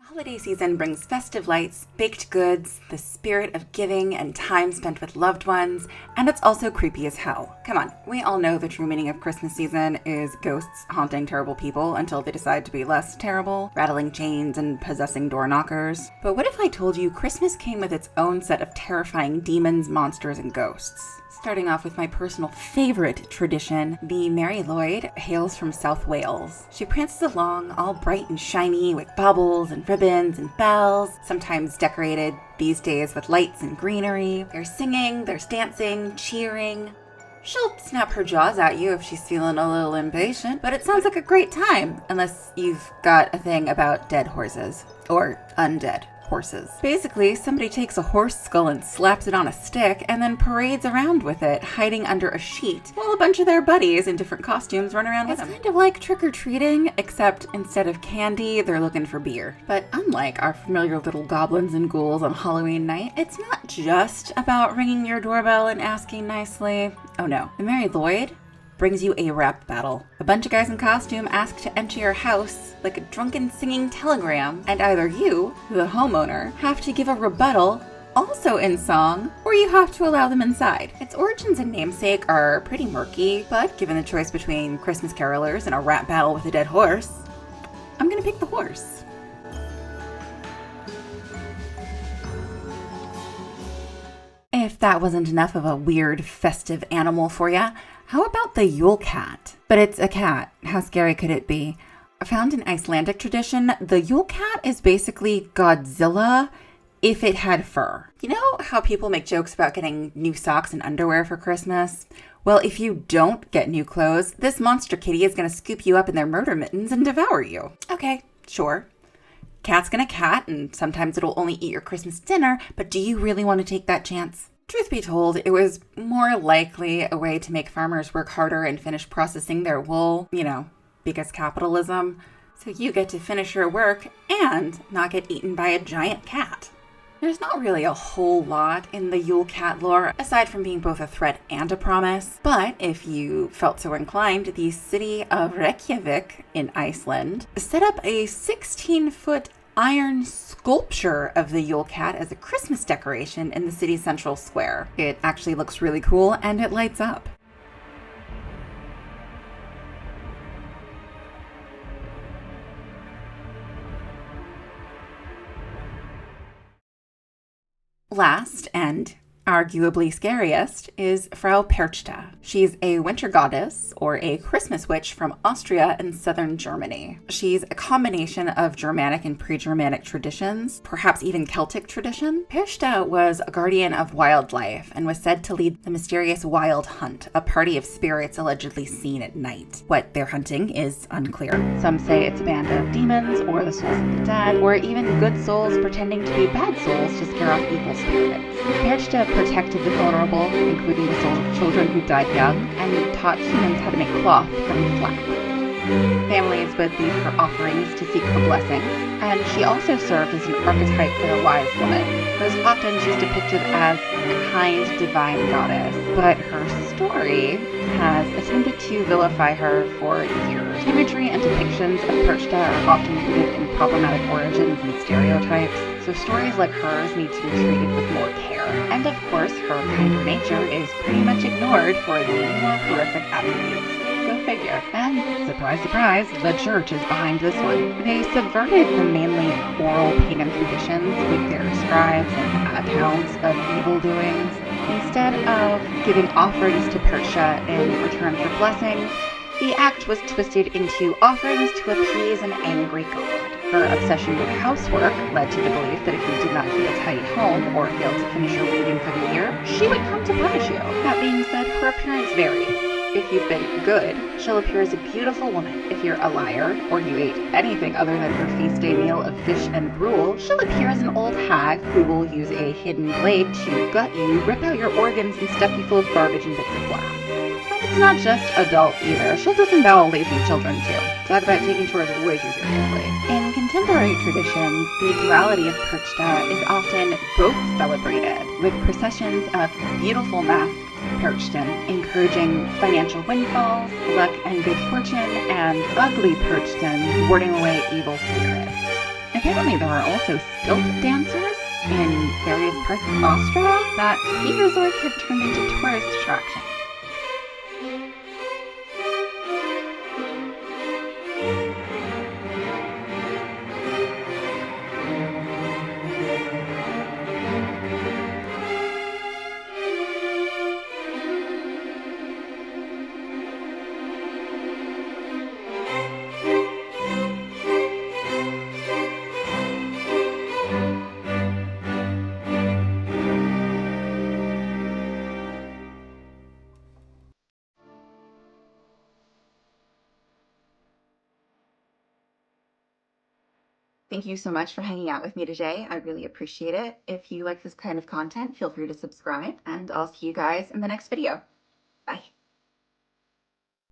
Holiday season brings festive lights, baked goods, the spirit of giving and time spent with loved ones, and it's also creepy as hell. Come on, we all know the true meaning of Christmas season is ghosts haunting terrible people until they decide to be less terrible, rattling chains and possessing door knockers. But what if I told you Christmas came with its own set of terrifying demons, monsters, and ghosts? Starting off with my personal favorite tradition, the Mari Lwyd hails from South Wales. She prances along all bright and shiny with baubles and ribbons and bells, sometimes decorated these days with lights and greenery. There's singing, there's dancing, cheering. She'll snap her jaws at you if she's feeling a little impatient, but it sounds like a great time, unless you've got a thing about dead horses, or undead horses. Basically, somebody takes a horse skull and slaps it on a stick and then parades around with it, hiding under a sheet, while a bunch of their buddies in different costumes run around with them. It's kind of like trick-or-treating, except instead of candy, they're looking for beer. But unlike our familiar little goblins and ghouls on Halloween night, it's not just about ringing your doorbell and asking nicely. Oh no, the Mari Lwyd brings you a rap battle. A bunch of guys in costume ask to enter your house like a drunken singing telegram, and either you, the homeowner, have to give a rebuttal, also in song, or you have to allow them inside. Its origins and namesake are pretty murky, but given the choice between Christmas carolers and a rap battle with a dead horse, I'm gonna pick the horse. If that wasn't enough of a weird, festive animal for ya, how about the Yule Cat? But it's a cat. How scary could it be? Found in Icelandic tradition, the Yule Cat is basically Godzilla if it had fur. You know how people make jokes about getting new socks and underwear for Christmas? Well, if you don't get new clothes, this monster kitty is going to scoop you up in their murder mittens and devour you. Okay, sure. Cat's gonna cat, and sometimes it'll only eat your Christmas dinner, but do you really want to take that chance? Truth be told, it was more likely a way to make farmers work harder and finish processing their wool, because capitalism. So you get to finish your work and not get eaten by a giant cat. There's not really a whole lot in the Yule Cat lore, aside from being both a threat and a promise. But if you felt so inclined, the city of Reykjavik in Iceland set up a 16-foot iron sculpture of the Yule Cat as a Christmas decoration in the city's central square. It actually looks really cool and it lights up. Last, and arguably scariest, is Frau Perchta. She's a winter goddess, or a Christmas witch from Austria and southern Germany. She's a combination of Germanic and pre-Germanic traditions, perhaps even Celtic tradition. Perchta was a guardian of wildlife and was said to lead the mysterious Wild Hunt, a party of spirits allegedly seen at night. What they're hunting is unclear. Some say it's a band of demons, or the souls of the dead, or even good souls pretending to be bad souls to scare off evil spirits. Perchta protected the vulnerable, including the souls of children who died young, and taught humans how to make cloth from flax. Families would leave her offerings to seek her blessing, and she also served as an archetype for the wise woman. Most often she's depicted as a kind, divine goddess, but her story has attempted to vilify her for years. Imagery and depictions of Perchta are often rooted in problematic origins and stereotypes, so stories like hers need to be treated with more care. And of course, her kinder nature is pretty much ignored for the more horrific attributes. Go figure. And surprise, surprise, the church is behind this one. They subverted the mainly oral pagan traditions with their scribes and accounts of evil doings. Instead of giving offerings to Perchta in return for blessing, the act was twisted into offerings to appease an angry god. Her obsession with housework led to the belief that if you did not keep a tidy home or failed to finish your reading for the year, she would come to punish you. That being said, her appearance varies. If you've been good, she'll appear as a beautiful woman. If you're a liar, or you ate anything other than her feast day meal of fish and gruel, she'll appear as an old hag who will use a hidden blade to gut you, rip out your organs, and stuff you full of garbage and bits of glass. But it's not just adults either. She'll disembowel lazy children too. Talk about taking chores way too seriously. In contemporary traditions, the duality of Perchta is often both celebrated, with processions of beautiful masked Perchta encouraging financial windfalls, luck and good fortune, and ugly Perchta warding away evil spirits. And apparently there are also stilt dancers in various parts of Austria that ski resorts have turned into tourist attractions. Thank you so much for hanging out with me today. I really appreciate it. If you like this kind of content, feel free to subscribe, and I'll see you guys in the next video.